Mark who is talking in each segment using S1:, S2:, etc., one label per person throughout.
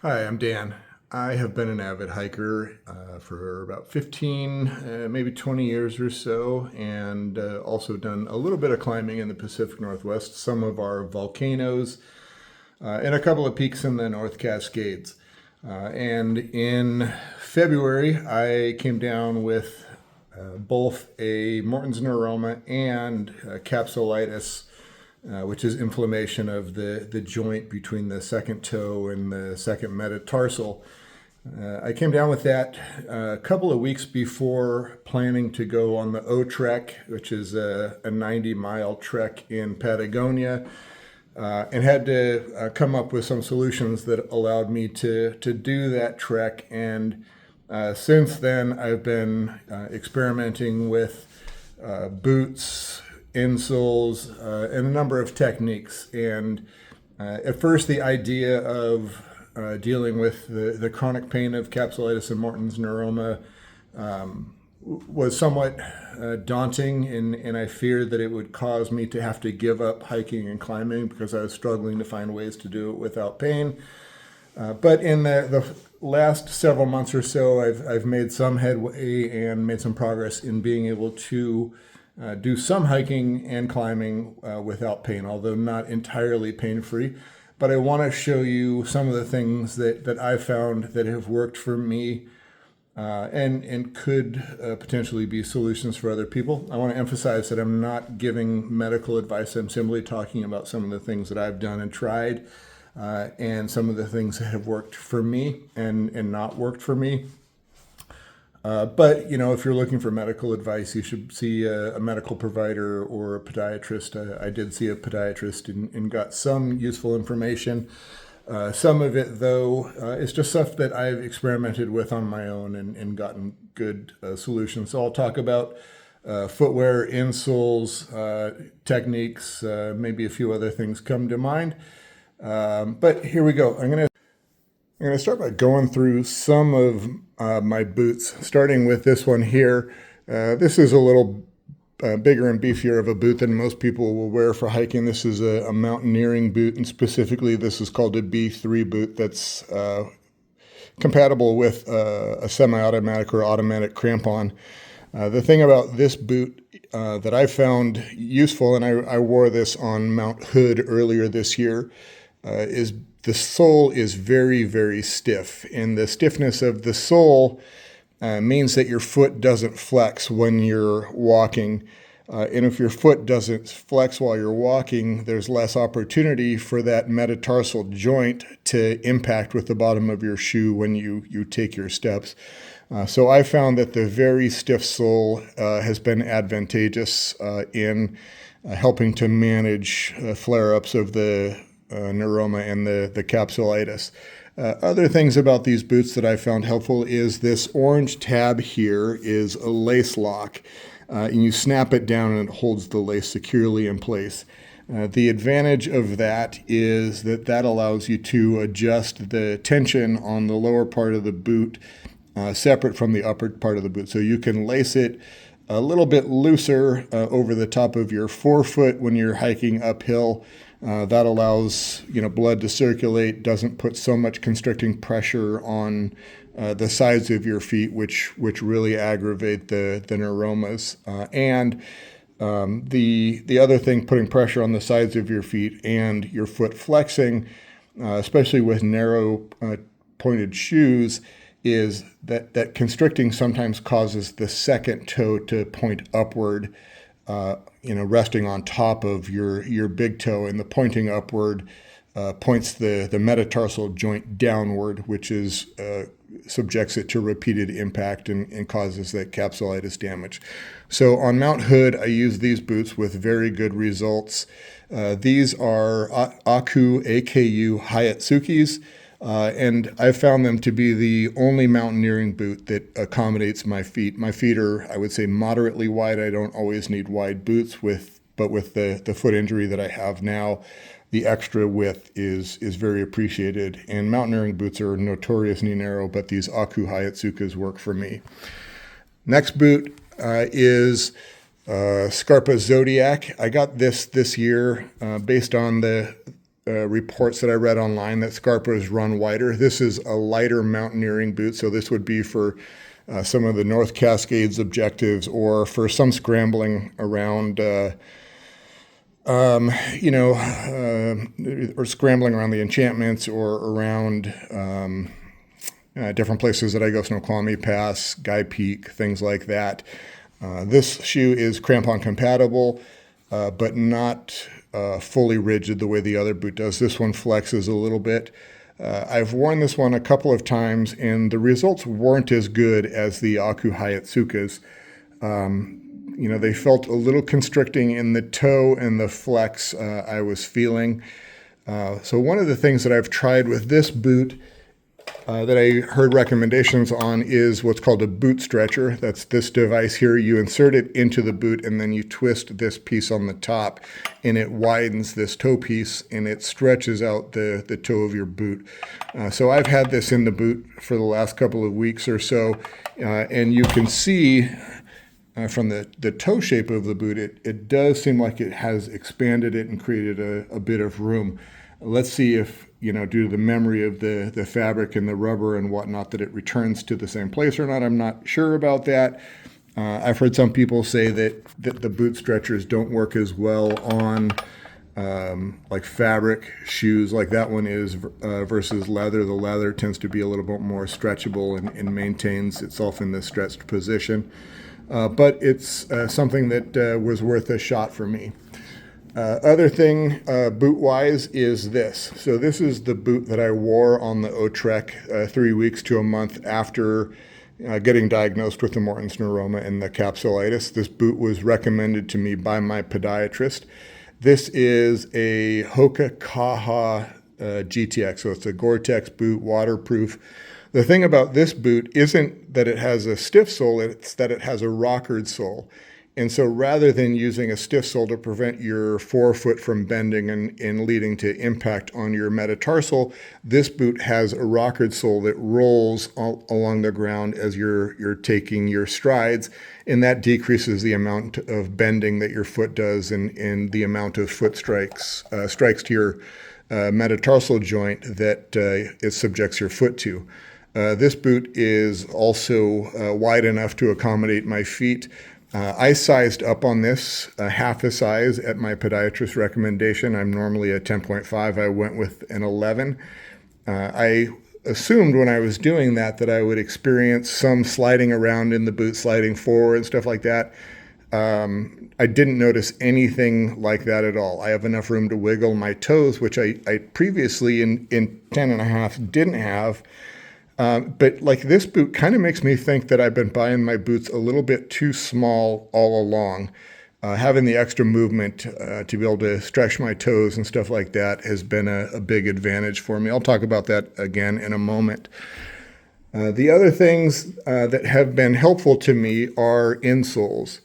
S1: Hi, I'm Dan. I have been an avid hiker for about 15, maybe 20 years or so, and also done a little bit of climbing in the Pacific Northwest, some of our volcanoes, and a couple of peaks in the North Cascades. And in February, I came down with both a Morton's neuroma and capsulitis, which is inflammation of the joint between the second toe and the second metatarsal. I came down with that a couple of weeks before planning to go on the O Trek, which is a 90-mile trek in Patagonia, and had to come up with some solutions that allowed me to do that trek. And since then, I've been experimenting with boots, insoles, and a number of techniques. And at first, the idea of dealing with the chronic pain of capsulitis and Morton's neuroma was somewhat daunting, and I feared that it would cause me to have to give up hiking and climbing because I was struggling to find ways to do it without pain. But in the last several months or so, I've made some headway and made some progress in being able to do some hiking and climbing without pain, although not entirely pain-free. But I want to show you some of the things that I've found that have worked for me and could potentially be solutions for other people. I want to emphasize that I'm not giving medical advice. I'm simply talking about some of the things that I've done and tried, and some of the things that have worked for me and not worked for me. But, if you're looking for medical advice, you should see a medical provider or a podiatrist. I did see a podiatrist and got some useful information. Some of it, though, is just stuff that I've experimented with on my own and gotten good solutions. So I'll talk about footwear, insoles, techniques, maybe a few other things come to mind. But here we go. I'm going to start by going through some of my boots, starting with this one here. This is a little bigger and beefier of a boot than most people will wear for hiking. This is a mountaineering boot, and specifically this is called a B3 boot that's compatible with a semi-automatic or automatic crampon. The thing about this boot that I found useful, and I wore this on Mount Hood earlier this year, is the sole is very, very stiff. And the stiffness of the sole means that your foot doesn't flex when you're walking. And if your foot doesn't flex while you're walking, there's less opportunity for that metatarsal joint to impact with the bottom of your shoe when you take your steps. So I found that the very stiff sole has been advantageous in helping to manage flare-ups of the neuroma and the capsulitis. Other things about these boots that I found helpful is this orange tab here is a lace lock. And you snap it down and it holds the lace securely in place. The advantage of that is that allows you to adjust the tension on the lower part of the boot separate from the upper part of the boot. So you can lace it a little bit looser over the top of your forefoot when you're hiking uphill. That allows blood to circulate, doesn't put so much constricting pressure on the sides of your feet, which really aggravate the neuromas. And the other thing, putting pressure on the sides of your feet and your foot flexing, especially with narrow pointed shoes, is that constricting sometimes causes the second toe to point upward, resting on top of your big toe, and the pointing upward points the metatarsal joint downward, which is subjects it to repeated impact and causes that capsulitis damage. So on Mount Hood, I use these boots with very good results. These are Aku Hayatsukis. And I found them to be the only mountaineering boot that accommodates my feet. My feet are, I would say, moderately wide. I don't always need wide boots, but with the foot injury that I have now, the extra width is very appreciated. And mountaineering boots are notoriously narrow, but these Aku Hayatsukas work for me. Next boot is Scarpa Zodiac. I got this year based on the reports that I read online that Scarpas run wider. This is a lighter mountaineering boot, so this would be for some of the North Cascades objectives, or for some scrambling around, or scrambling around the enchantments, or around different places that I go, Snoqualmie Pass, Guy Peak, things like that. This shoe is crampon compatible, but not fully rigid the way the other boot does. This one flexes a little bit. I've worn this one a couple of times, and the results weren't as good as the Aku Hayatsukas. They felt a little constricting in the toe and the flex I was feeling. So one of the things that I've tried with this boot that I heard recommendations on is what's called a boot stretcher. That's this device here. You insert it into the boot, and then you twist this piece on the top, and it widens this toe piece, and it stretches out the toe of your boot. So I've had this in the boot for the last couple of weeks or so, and you can see from the toe shape of the boot, it does seem like it has expanded it and created a bit of room. Let's see if, due to the memory of the fabric and the rubber and whatnot, that it returns to the same place or not. I'm not sure about that. I've heard some people say that the boot stretchers don't work as well on like fabric shoes like that one is versus leather. The leather tends to be a little bit more stretchable and maintains itself in the stretched position. But it's something that was worth a shot for me. Other thing boot-wise is this. So this is the boot that I wore on the O-Trek 3 weeks to a month after getting diagnosed with the Morton's Neuroma and the Capsulitis. This boot was recommended to me by my podiatrist. This is a Hoka Kaha GTX, so it's a Gore-Tex boot, waterproof. The thing about this boot isn't that it has a stiff sole, it's that it has a rockered sole. And so rather than using a stiff sole to prevent your forefoot from bending and leading to impact on your metatarsal, this boot has a rockered sole that rolls along the ground as you're taking your strides, and that decreases the amount of bending that your foot does and the amount of foot strikes to your metatarsal joint that it subjects your foot to. This boot is also wide enough to accommodate my feet. I sized up on this half a size at my podiatrist's recommendation. I'm normally a 10.5. I went with an 11. I assumed when I was doing that I would experience some sliding around in the boot, sliding forward and stuff like that. I didn't notice anything like that at all. I have enough room to wiggle my toes, which I previously in 10.5 didn't have. But like this boot kind of makes me think that I've been buying my boots a little bit too small all along. Having the extra movement to be able to stretch my toes and stuff like that has been a big advantage for me. I'll talk about that again in a moment. The other things that have been helpful to me are insoles.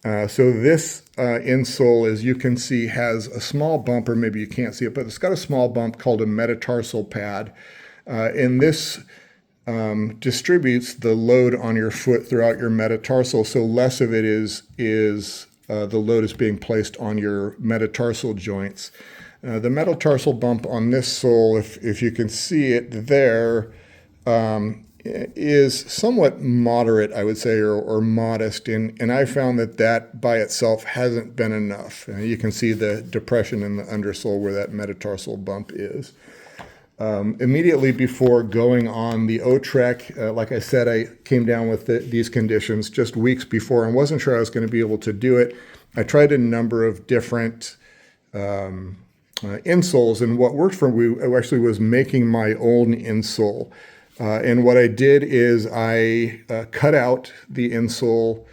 S1: So this insole, as you can see, has a small bump, or maybe you can't see it, but it's got a small bump called a metatarsal pad. And this distributes the load on your foot throughout your metatarsal, so less of it is the load is being placed on your metatarsal joints. The metatarsal bump on this sole, if you can see it there, is somewhat moderate, I would say, or modest, and I found that by itself hasn't been enough. You can see the depression in the undersole where that metatarsal bump is. Immediately before going on the O-Trek, like I said, I came down with these conditions just weeks before and wasn't sure I was going to be able to do it. I tried a number of different insoles, and what worked for me actually was making my own insole. And what I did is I cut out the insole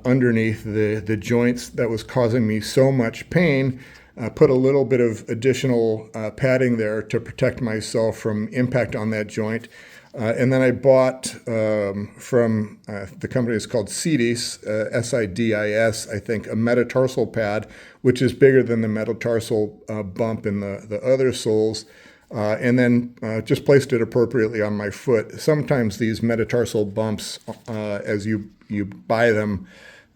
S1: underneath the joints that was causing me so much pain. Put a little bit of additional padding there to protect myself from impact on that joint. And then I bought from the company is called Sidis, S-I-D-I-S, I think, a metatarsal pad, which is bigger than the metatarsal bump in the other soles. And then just placed it appropriately on my foot. Sometimes these metatarsal bumps, as you buy them,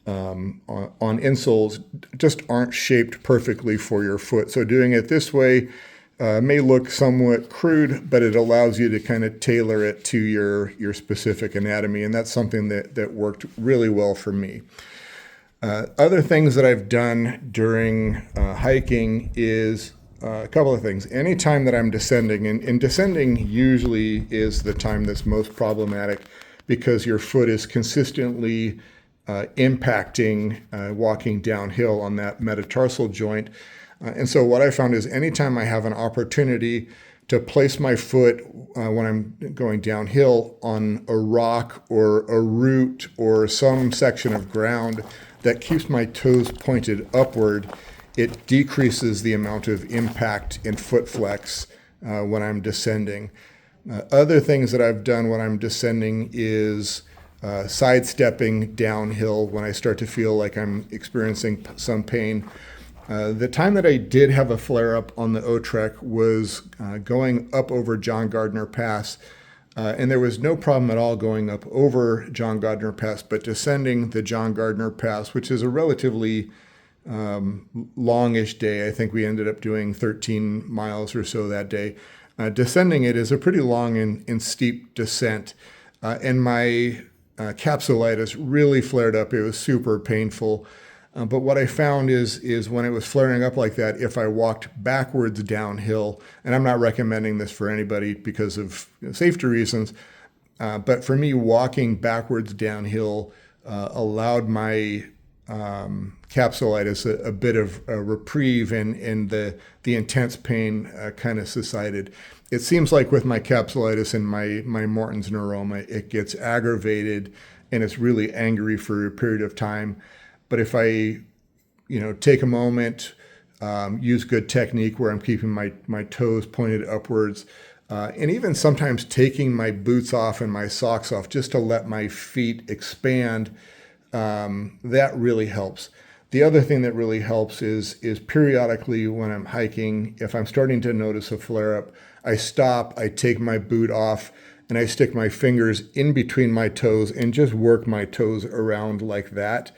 S1: on insoles just aren't shaped perfectly for your foot. So doing it this way may look somewhat crude, but it allows you to kind of tailor it to your specific anatomy, and that's something that worked really well for me. Other things that I've done during hiking is a couple of things. Anytime that I'm descending, and descending usually is the time that's most problematic because your foot is consistently impacting walking downhill on that metatarsal joint. And so what I found is anytime I have an opportunity to place my foot when I'm going downhill on a rock or a root or some section of ground that keeps my toes pointed upward, it decreases the amount of impact and foot flex when I'm descending. Other things that I've done when I'm descending is sidestepping downhill when I start to feel like I'm experiencing some pain. The time that I did have a flare-up on the O-Trek was going up over John Gardner Pass, and there was no problem at all going up over John Gardner Pass, but descending the John Gardner Pass, which is a relatively longish day. I think we ended up doing 13 miles or so that day. Descending it is a pretty long and steep descent, and my capsulitis really flared up. It was super painful. But what I found is when it was flaring up like that, if I walked backwards downhill, and I'm not recommending this for anybody because of safety reasons, but for me, walking backwards downhill allowed my capsulitis a bit of a reprieve, and the intense pain kind of subsided. It seems like with my capsulitis and my Morton's neuroma, it gets aggravated and it's really angry for a period of time. But if I, take a moment, use good technique where I'm keeping my toes pointed upwards, and even sometimes taking my boots off and my socks off just to let my feet expand, that really helps. The other thing that really helps is periodically when I'm hiking, if I'm starting to notice a flare-up, I stop, I take my boot off, and I stick my fingers in between my toes and just work my toes around like that.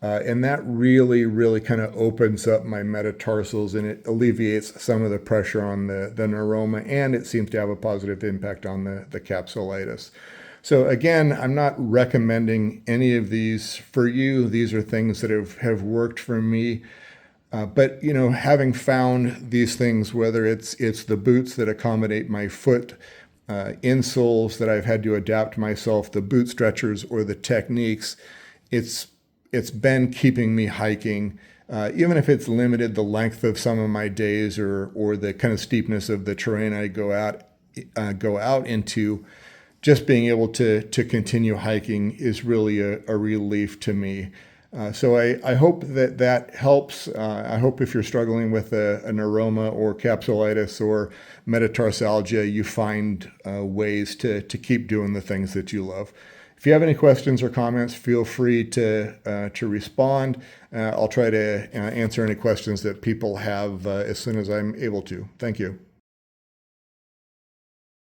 S1: And that really, really kind of opens up my metatarsals, and it alleviates some of the pressure on the neuroma, and it seems to have a positive impact on the capsulitis. So again, I'm not recommending any of these for you. These are things that have worked for me. But having found these things, whether it's the boots that accommodate my foot, insoles that I've had to adapt myself, the boot stretchers, or the techniques, it's been keeping me hiking, even if it's limited the length of some of my days or the kind of steepness of the terrain I go out into. Just being able to continue hiking is really a relief to me. So I hope that helps. I hope if you're struggling with a neuroma or capsulitis or metatarsalgia, you find ways to keep doing the things that you love. If you have any questions or comments, feel free to respond. I'll try to answer any questions that people have as soon as I'm able to. Thank you.